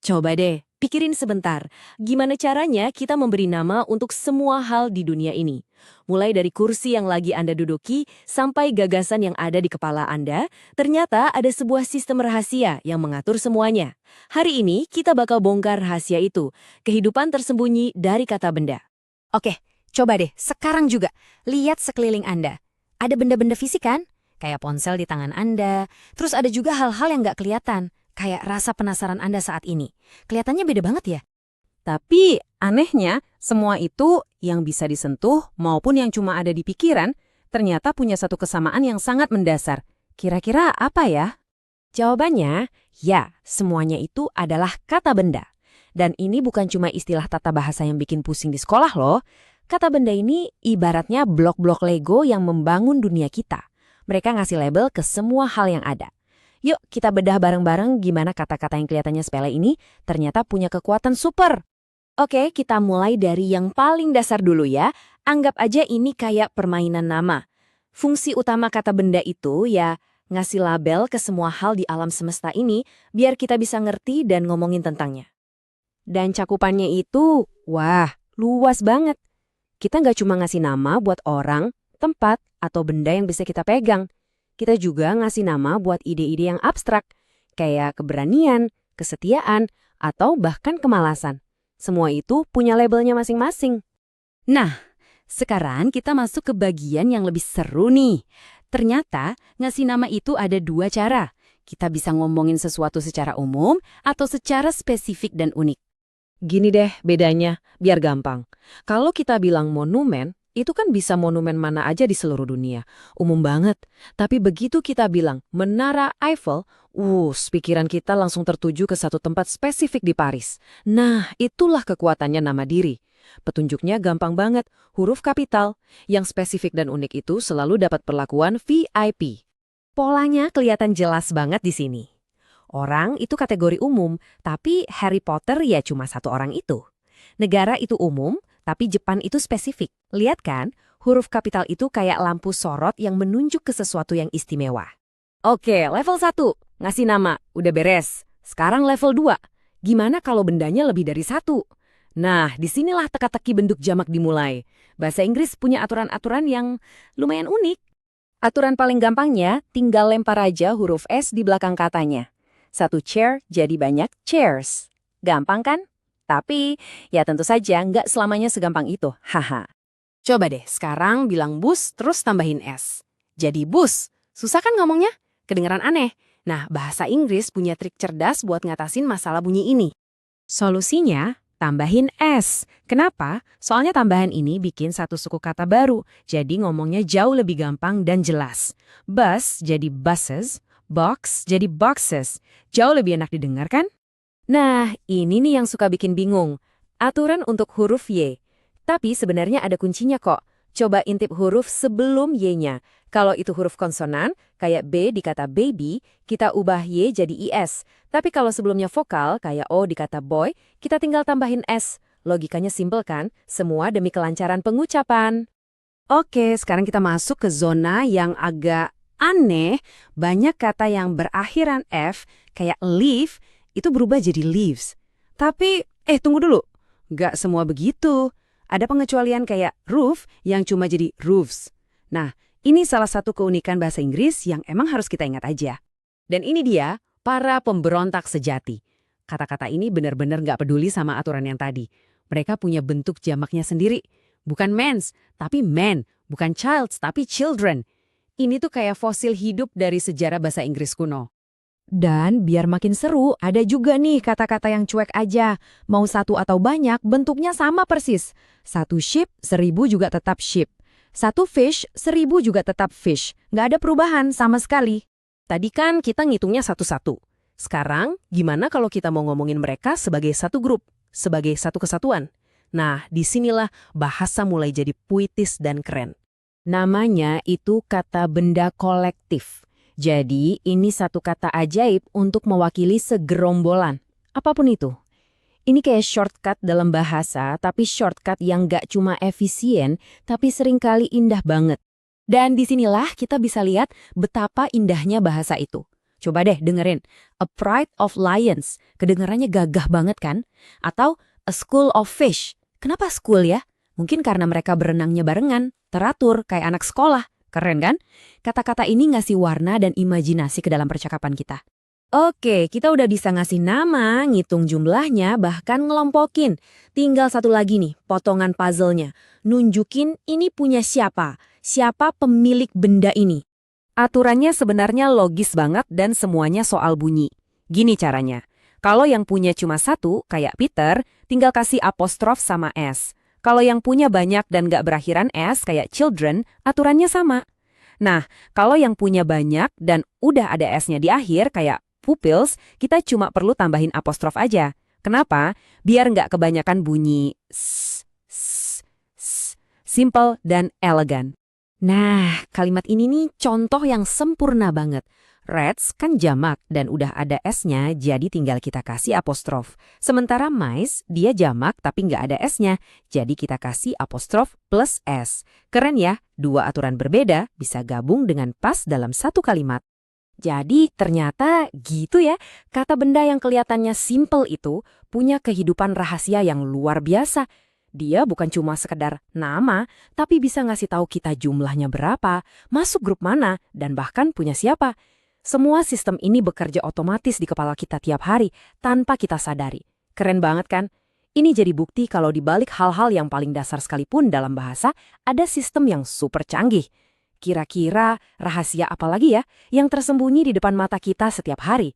Coba deh, pikirin sebentar. Gimana caranya kita memberi nama untuk semua hal di dunia ini? Mulai dari kursi yang lagi Anda duduki, sampai gagasan yang ada di kepala Anda, ternyata ada sebuah sistem rahasia yang mengatur semuanya. Hari ini kita bakal bongkar rahasia itu, kehidupan tersembunyi dari kata benda. Oke, coba deh, sekarang juga. Lihat sekeliling Anda. Ada benda-benda fisik kan? Kayak ponsel di tangan Anda. Terus ada juga hal-hal yang nggak kelihatan. Kayak rasa penasaran Anda saat ini. Kelihatannya beda banget ya? Tapi anehnya, semua itu yang bisa disentuh maupun yang cuma ada di pikiran, ternyata punya satu kesamaan yang sangat mendasar. Kira-kira apa ya? Jawabannya, ya, semuanya itu adalah kata benda. Dan ini bukan cuma istilah tata bahasa yang bikin pusing di sekolah loh. Kata benda ini ibaratnya blok-blok Lego yang membangun dunia kita. Mereka ngasih label ke semua hal yang ada. Yuk kita bedah bareng-bareng gimana kata-kata yang kelihatannya sepele ini ternyata punya kekuatan super. Oke, kita mulai dari yang paling dasar dulu ya. Anggap aja ini kayak permainan nama. Fungsi utama kata benda itu ya ngasih label ke semua hal di alam semesta ini biar kita bisa ngerti dan ngomongin tentangnya. Dan cakupannya itu, wah, luas banget. Kita nggak cuma ngasih nama buat orang, tempat, atau benda yang bisa kita pegang. Kita juga ngasih nama buat ide-ide yang abstrak, kayak keberanian, kesetiaan, atau bahkan kemalasan. Semua itu punya labelnya masing-masing. Nah, sekarang kita masuk ke bagian yang lebih seru nih. Ternyata, ngasih nama itu ada dua cara. Kita bisa ngomongin sesuatu secara umum atau secara spesifik dan unik. Gini deh bedanya, biar gampang. Kalau kita bilang monumen, itu kan bisa monumen mana aja di seluruh dunia. Umum banget. Tapi begitu kita bilang Menara Eiffel, pikiran kita langsung tertuju ke satu tempat spesifik di Paris. Nah, itulah kekuatannya nama diri. Petunjuknya gampang banget, huruf kapital. Yang spesifik dan unik itu selalu dapat perlakuan VIP. Polanya kelihatan jelas banget di sini. Orang itu kategori umum, tapi Harry Potter ya cuma satu orang itu. Negara itu umum, tapi Jepang itu spesifik. Lihat kan, huruf kapital itu kayak lampu sorot yang menunjuk ke sesuatu yang istimewa. Oke, level 1, ngasih nama, udah beres. Sekarang level 2, gimana kalau bendanya lebih dari satu? Nah, disinilah teka-teki bentuk jamak dimulai. Bahasa Inggris punya aturan-aturan yang lumayan unik. Aturan paling gampangnya, tinggal lempar aja huruf S di belakang katanya. Satu chair jadi banyak chairs. Gampang kan? Tapi, ya tentu saja nggak selamanya segampang itu. Haha. Coba deh, sekarang bilang bus terus tambahin S. Jadi bus. Susah kan ngomongnya? Kedengeran aneh. Nah, bahasa Inggris punya trik cerdas buat ngatasin masalah bunyi ini. Solusinya, tambahin S. Kenapa? Soalnya tambahan ini bikin satu suku kata baru. Jadi ngomongnya jauh lebih gampang dan jelas. Bus jadi buses, box jadi boxes. Jauh lebih enak didengar kan? Nah, ini nih yang suka bikin bingung. Aturan untuk huruf Y. Tapi sebenarnya ada kuncinya kok. Coba intip huruf sebelum Y-nya. Kalau itu huruf konsonan, kayak B di kata baby, kita ubah Y jadi IS. Tapi kalau sebelumnya vokal, kayak O di kata boy, kita tinggal tambahin S. Logikanya simpel kan? Semua demi kelancaran pengucapan. Oke, sekarang kita masuk ke zona yang agak aneh. Banyak kata yang berakhiran F, kayak leaf, itu berubah jadi leaves. Tapi, tunggu dulu. Nggak semua begitu. Ada pengecualian kayak roof yang cuma jadi roofs. Nah, ini salah satu keunikan bahasa Inggris yang emang harus kita ingat aja. Dan ini dia, para pemberontak sejati. Kata-kata ini benar-benar nggak peduli sama aturan yang tadi. Mereka punya bentuk jamaknya sendiri. Bukan mens, tapi men. Bukan childs, tapi children. Ini tuh kayak fosil hidup dari sejarah bahasa Inggris kuno. Dan biar makin seru, ada juga nih kata-kata yang cuek aja. Mau satu atau banyak, bentuknya sama persis. Satu ship, 1000 juga tetap ship. Satu fish, 1000 juga tetap fish. Nggak ada perubahan sama sekali. Tadi kan kita ngitungnya satu-satu. Sekarang, gimana kalau kita mau ngomongin mereka sebagai satu grup, sebagai satu kesatuan? Nah, disinilah bahasa mulai jadi puitis dan keren. Namanya itu kata benda kolektif. Jadi, ini satu kata ajaib untuk mewakili segerombolan. Apapun itu. Ini kayak shortcut dalam bahasa, tapi shortcut yang nggak cuma efisien, tapi seringkali indah banget. Dan disinilah kita bisa lihat betapa indahnya bahasa itu. Coba deh dengerin. A Pride of Lions. Kedengarannya gagah banget kan? Atau A School of Fish. Kenapa school ya? Mungkin karena mereka berenangnya barengan, teratur, kayak anak sekolah. Keren kan? Kata-kata ini ngasih warna dan imajinasi ke dalam percakapan kita. Oke, kita udah bisa ngasih nama, ngitung jumlahnya, bahkan ngelompokin. Tinggal satu lagi nih, potongan puzzle-nya. Nunjukin ini punya siapa. Siapa pemilik benda ini. Aturannya sebenarnya logis banget dan semuanya soal bunyi. Gini caranya. Kalau yang punya cuma satu, kayak Peter, tinggal kasih apostrof sama S. Kalau yang punya banyak dan gak berakhiran S, kayak children, aturannya sama. Nah, kalau yang punya banyak dan udah ada S-nya di akhir, kayak pupils, kita cuma perlu tambahin apostrof aja. Kenapa? Biar nggak kebanyakan bunyi simple dan elegan. Nah, kalimat ini nih contoh yang sempurna banget. Rats kan jamak dan udah ada S-nya, jadi tinggal kita kasih apostrof. Sementara mice, dia jamak tapi nggak ada S-nya, jadi kita kasih apostrof plus S. Keren ya, dua aturan berbeda bisa gabung dengan pas dalam satu kalimat. Jadi ternyata gitu ya, kata benda yang kelihatannya simple itu punya kehidupan rahasia yang luar biasa. Dia bukan cuma sekedar nama, tapi bisa ngasih tahu kita jumlahnya berapa, masuk grup mana, dan bahkan punya siapa. Semua sistem ini bekerja otomatis di kepala kita tiap hari tanpa kita sadari. Keren banget kan? Ini jadi bukti kalau di balik hal-hal yang paling dasar sekalipun dalam bahasa, ada sistem yang super canggih. Kira-kira rahasia apa lagi ya yang tersembunyi di depan mata kita setiap hari?